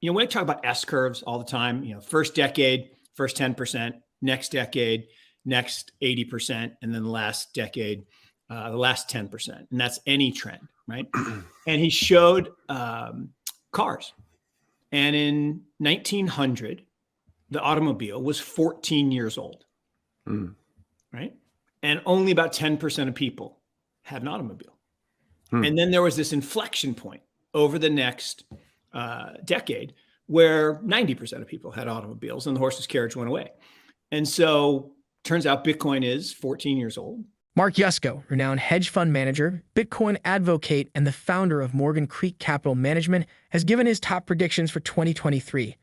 We talk about S curves all the time. First decade, first 10%, next decade, next 80%, and then the last decade, the last 10%. And that's any trend, right? And he showed cars. And in 1900, the automobile was 14 years old, right? And only about 10% of people had an automobile. And then there was this inflection point over the next decade where 90% of people had automobiles and the horseless carriage went away. And so turns out Bitcoin is 14 years old. Mark Yusko, renowned hedge fund manager, Bitcoin advocate, and the founder of Morgan Creek Capital Management, has given his top predictions for 2023.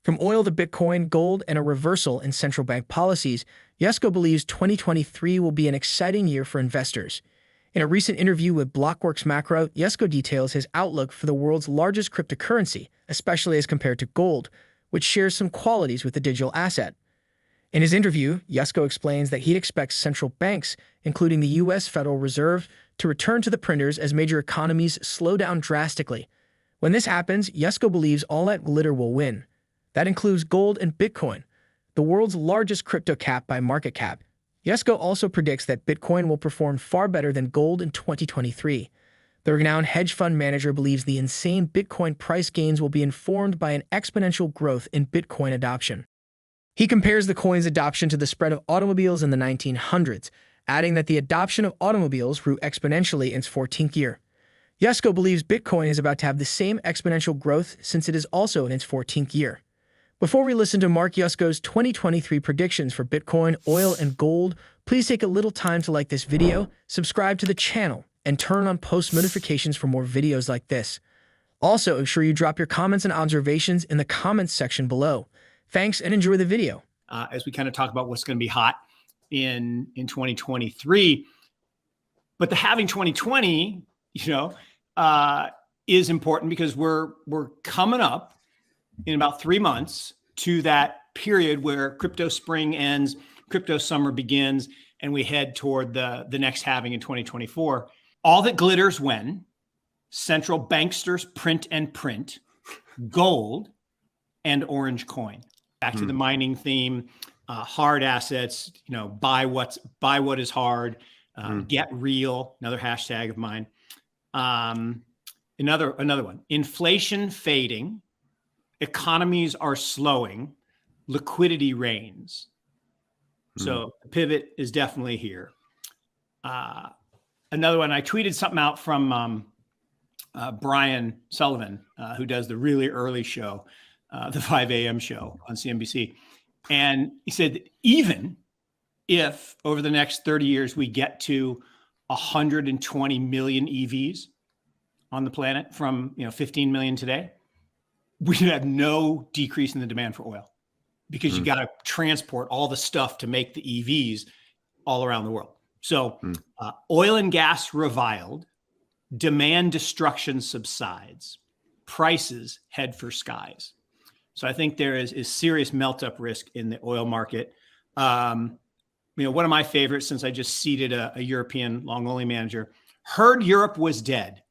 From oil to Bitcoin, gold, and a reversal in central bank policies, Yusko believes 2023 will be an exciting year for investors. In a recent interview with Blockworks Macro, Yusko details his outlook for the world's largest cryptocurrency, especially as compared to gold, which shares some qualities with the digital asset. In his interview, Yusko explains that he expects central banks, including the U.S. Federal Reserve, to return to the printers as major economies slow down drastically. When this happens, Yusko believes all that glitter will win. That includes gold and Bitcoin, the world's largest crypto cap by market cap. Yusko also predicts that Bitcoin will perform far better than gold in 2023. The renowned hedge fund manager believes the insane Bitcoin price gains will be informed by an exponential growth in Bitcoin adoption. He compares the coin's adoption to the spread of automobiles in the 1900s, adding that the adoption of automobiles grew exponentially in its 14th year. Yusko believes Bitcoin is about to have the same exponential growth since it is also in its 14th year. Before we listen to Mark Yusko's 2023 predictions for Bitcoin, oil, and gold, please take a little time to like this video, subscribe to the channel, and turn on post notifications for more videos like this. Also, ensure you drop your comments and observations in the comments section below. Thanks and enjoy the video. As we kind of talk about what's going to be hot in 2023, but the halving 2020, is important because we're coming up in about 3 months to that period where crypto spring ends, crypto summer begins, and we head toward the next halving in 2024. All that glitters when central banksters print and print gold and orange coin. Back to the mining theme, hard assets, buy what is hard, get real, another hashtag of mine. Another one, inflation fading, economies are slowing, liquidity reigns. So the pivot is definitely here. Another one, I tweeted something out from Brian Sullivan, who does the really early show, the 5 a.m. show on CNBC. And he said, even if over the next 30 years, we get to 120 million EVs on the planet from 15 million today, we should have no decrease in the demand for oil because you got to transport all the stuff to make the EVs all around the world. So oil and gas reviled, demand destruction subsides, prices head for skies. So I think there is serious melt-up risk in the oil market. One of my favorites, since I just seated a European long-only manager, heard Europe was dead.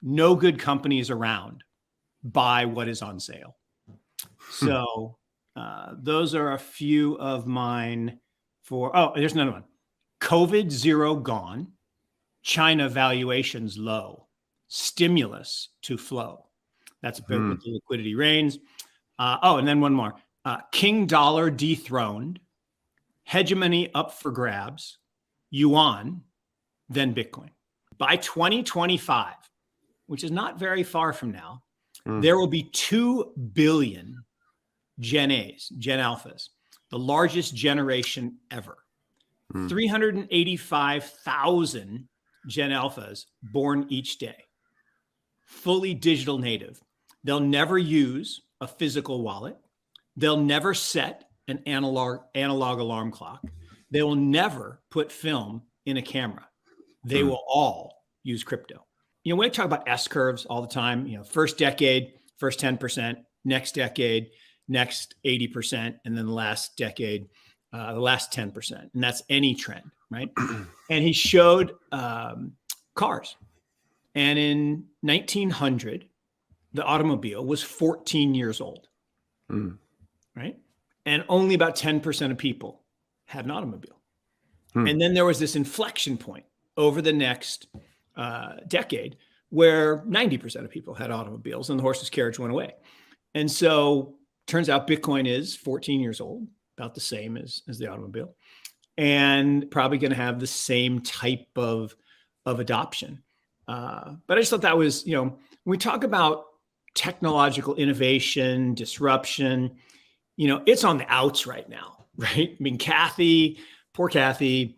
No good companies around. Buy what is on sale. So those are a few of mine there's another one. COVID zero gone. China valuations low. Stimulus to flow. That's a bit with the liquidity reigns. And then one more. King dollar dethroned. Hegemony up for grabs. Yuan, then Bitcoin. By 2025, which is not very far from now, there will be 2 billion Gen A's, Gen Alphas, the largest generation ever. 385,000 Gen Alphas born each day, fully digital native. They'll never use a physical wallet. They'll never set an analog alarm clock. They will never put film in a camera. They will all use crypto. We talk about S curves all the time. First decade, first 10%, next decade, next 80%, and then the last decade, the last 10%. And that's any trend, right? And he showed cars. And in 1900, the automobile, was 14 years old, Mm. right? And only about 10% of people had an automobile. Hmm. And then there was this inflection point over the next decade where 90% of people had automobiles and the horseless carriage went away. And so turns out Bitcoin is 14 years old, about the same as the automobile, and probably going to have the same type of adoption. But I just thought that was, when we talk about technological innovation, disruption, it's on the outs right now, right? I mean, poor Kathy,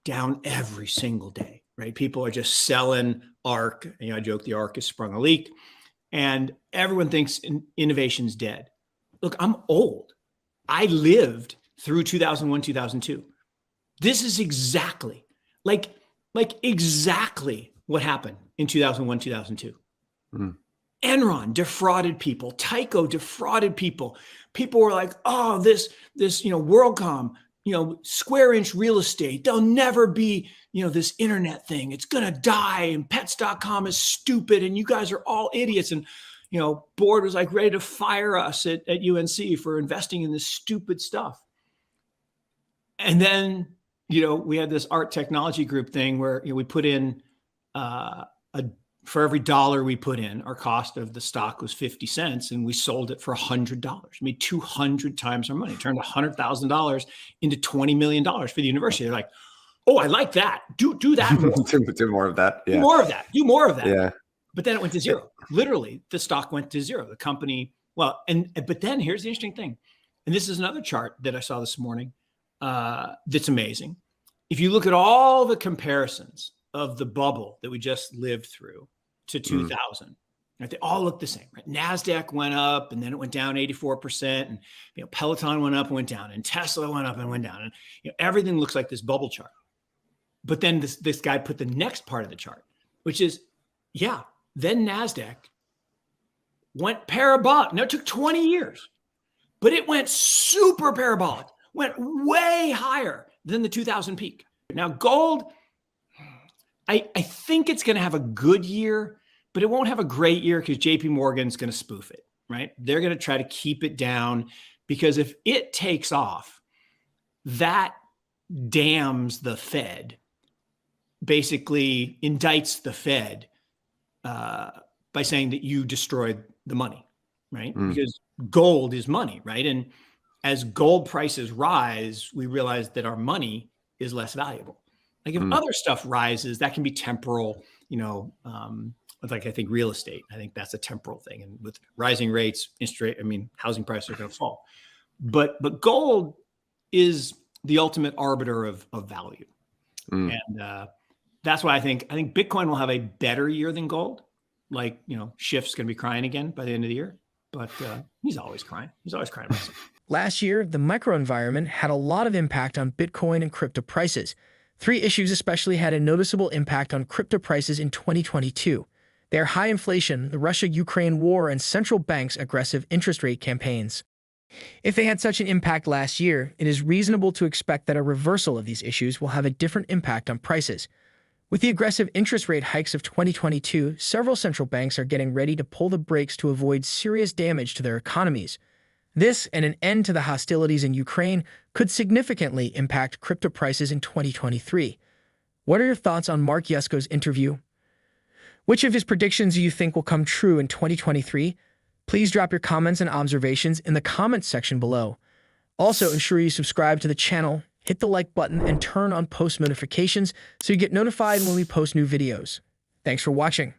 down every single day, right? People are just selling ARK. I joke the ARK has sprung a leak and everyone thinks innovation's dead. Look, I'm old. I lived through 2001, 2002. This is exactly like exactly what happened in 2001, 2002. Mm. Enron defrauded people. Tyco defrauded people. People were like, oh, this WorldCom, square inch real estate. There'll never be, this internet thing. It's going to die. And pets.com is stupid. And you guys are all idiots. And, board was like ready to fire us at UNC for investing in this stupid stuff. And then, we had this art technology group thing where, we put in for every dollar we put in, our cost of the stock was 50 cents and we sold it for $100. We made 200 times our money, turned $100,000 into $20 million for the university. They're like, oh, I like that. Do that more. do more of that. Yeah. Do more of that. Do more of that. Yeah. But then it went to zero. Literally, the stock went to zero. The company, but then here's the interesting thing. And this is another chart that I saw this morning that's amazing. If you look at all the comparisons of the bubble that we just lived through to 2000, right? They all look the same, right? NASDAQ went up and then it went down 84%. And, Peloton went up and went down and Tesla went up and went down. And, everything looks like this bubble chart. But then this guy put the next part of the chart, which is, then NASDAQ went parabolic. Now it took 20 years, but it went super parabolic, went way higher than the 2000 peak. Now gold, I think it's going to have a good year, but it won't have a great year because JP Morgan's going to spoof it, right? They're going to try to keep it down because if it takes off, that damns the Fed, basically indicts the Fed by saying that you destroyed the money, right? Because gold is money, right? And as gold prices rise, we realize that our money is less valuable. Like if other stuff rises, that can be temporal, like I think real estate. I think that's a temporal thing. And with rising rates, housing prices are going to fall. But gold is the ultimate arbiter of value. And that's why I think Bitcoin will have a better year than gold. Like, Schiff's going to be crying again by the end of the year. But he's always crying. He's always crying about something. Last year, the microenvironment had a lot of impact on Bitcoin and crypto prices. 3 issues especially had a noticeable impact on crypto prices in 2022. They are high inflation, the Russia-Ukraine war, and central banks' aggressive interest rate campaigns. If they had such an impact last year, it is reasonable to expect that a reversal of these issues will have a different impact on prices. With the aggressive interest rate hikes of 2022, several central banks are getting ready to pull the brakes to avoid serious damage to their economies. This and an end to the hostilities in Ukraine could significantly impact crypto prices in 2023. What are your thoughts on Mark Yusko's interview? Which of his predictions do you think will come true in 2023? Please drop your comments and observations in the comments section below. Also, ensure you subscribe to the channel, hit the like button, and turn on post notifications so you get notified when we post new videos. Thanks for watching.